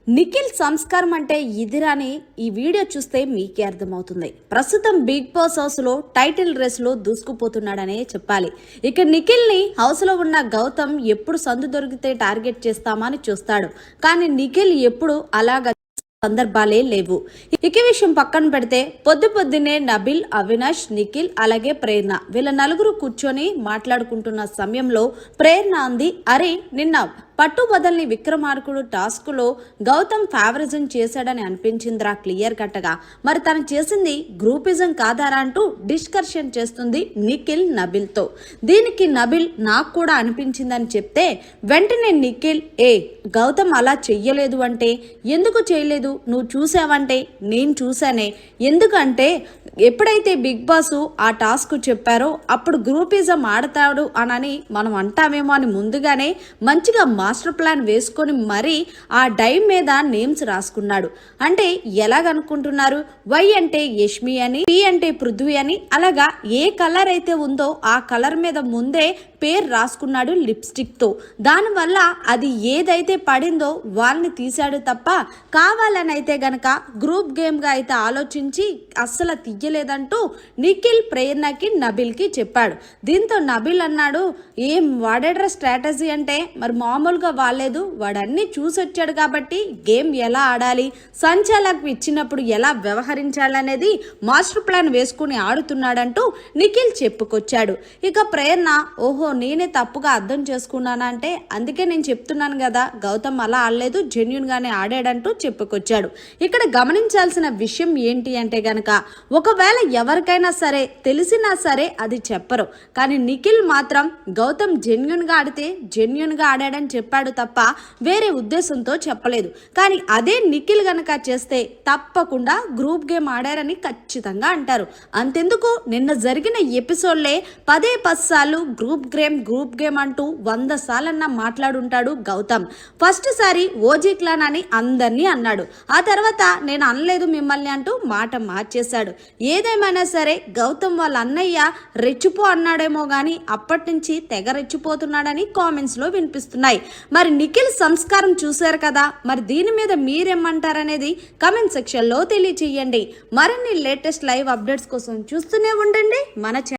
నిఖిల్ సంస్కారం అంటే ఇదిరాని ఈ వీడియో చూస్తే మీకే అర్థమవుతుంది. ప్రస్తుతం బిగ్ బాస్ హౌస్ లో టైటిల్ రేస్ లో దూసుకుపోతున్నాడనే చెప్పాలి. ఇక నిఖిల్ ని హౌస్ లో ఉన్న గౌతమ్ ఎప్పుడు సందు దొరికితే టార్గెట్ చేస్తామని చూస్తాడు. కానీ నిఖిల్ ఎప్పుడు అలాగా సందర్భాలే లేవు. ఇక విషయం పక్కన పెడితే పొద్దున్నే నబిల్, అవినాష్, నిఖిల్ అలాగే ప్రేరణ వీళ్ళ నలుగురు కూర్చొని మాట్లాడుకుంటున్న సమయంలో ప్రేరణ అంది, అరే నిన్న పట్టుబదల్ని విక్రమార్కుడు టాస్క్ లో గౌతమ్ ఫేవరిజం చేశాడని అనిపించిందిరా క్లియర్ కట్టగా. మరి తను చేసింది గ్రూపిజం కాదారా అంటూ డిస్కషన్ చేస్తుంది నిఖిల్ నబిల్ తో. దీనికి నబిల్ నాకు కూడా అనిపించిందని చెప్తే వెంటనే నిఖిల్ గౌతమ్ అలా చెయ్యలేదు అంటే ఎందుకు చేయలేదు, నువ్వు చూసావంటే నేను చూసానే, ఎందుకంటే ఎప్పుడైతే బిగ్ బాస్ ఆ టాస్క్ చెప్పారో అప్పుడు గ్రూపిజం ఆడతాడు అనని మనం అంటామేమో అని ముందుగానే మంచిగా మాస్టర్ ప్లాన్ వేసుకొని మరీ ఆ డై మీద నేమ్స్ రాసుకున్నాడు. అంటే ఎలాగనుకుంటున్నారు? వై అంటే యష్మి అని, పి అంటే పృథ్వీ అని, అలాగా ఏ కలర్ అయితే ఉందో ఆ కలర్ మీద ముందే పేరు రాసుకున్నాడు లిప్స్టిక్ తో. దానివల్ల అది ఏదైతే పడిందో వాళ్ళని తీశాడు తప్ప కావాలని అయితే గనక గ్రూప్ గేమ్ గా అయితే ఆలోచించి అస్సలు తీయలేదంటూ నిఖిల్ ప్రేరణకి నబిల్ కి చెప్పాడు. దీంతో నబిల్ అన్నాడు, ఏం వాడేడ్రా స్ట్రాటజీ అంటే, మరి మామూలుగా వాడలేదు, వాడన్నీ చూసొచ్చాడు కాబట్టి గేమ్ ఎలా ఆడాలి, సంచాలకు ఇచ్చినప్పుడు ఎలా వ్యవహరించాలనేది మాస్టర్ ప్లాన్ వేసుకుని ఆడుతున్నాడంటూ నిఖిల్ చెప్పుకొచ్చాడు. ఇక ప్రేరణ, ఓహో నేనే తప్పుగా అర్థం చేసుకున్నానా అంటే, అందుకే నేను చెప్తున్నాను కదా గౌతమ్ అలా ఆడలేదు, జెన్యున్ గానే ఆడాడంటూ చెప్పుకొచ్చాడు. ఇక్కడ గమనించాల్సిన విషయం ఏంటి అంటే గనక, ఒకవేళ ఎవరికైనా సరే తెలిసినా సరే అది చెప్పరు. కానీ నిఖిల్ మాత్రం గౌతమ్ జెన్యున్ గా ఆడితే జెన్యున్ గా ఆడాడని చెప్పాడు తప్ప వేరే ఉద్దేశంతో చెప్పలేదు. కానీ అదే నిఖిల్ గనక చేస్తే తప్పకుండా గ్రూప్ గేమ్ ఆడారని ఖచ్చితంగా అంటారు. అంతెందుకు నిన్న జరిగిన ఎపిసోడ్లే 10 సార్లు గ్రూప్ గేమ్ అంటూ 100 సార్లన్నా మాట్లాడుంటాడు గౌతమ్. ఫస్ట్ సారి ఓజీ క్లాన్ అని అందరినీ అన్నాడు. ఆ తర్వాత నేను అనలేదు మిమ్మల్ని అంటూ మాట మార్చేశాడు. ఏదేమైనా సరే గౌతమ్ వాళ్ళ అన్నయ్య రెచ్చిపో అన్నాడేమో గానీ అప్పటి నుంచి తెగ రెచ్చిపోతున్నాడని కామెంట్స్ లో వినిపిస్తున్నాయి. మరి నిఖిల్ సంస్కారం చూశారు కదా, మరి దీని మీద మీరేమంటారనేది కామెంట్ సెక్షన్ లో తెలియచేయండి. మరిన్ని లేటెస్ట్ లైవ్ అప్డేట్స్ కోసం చూస్తూనే ఉండండి మన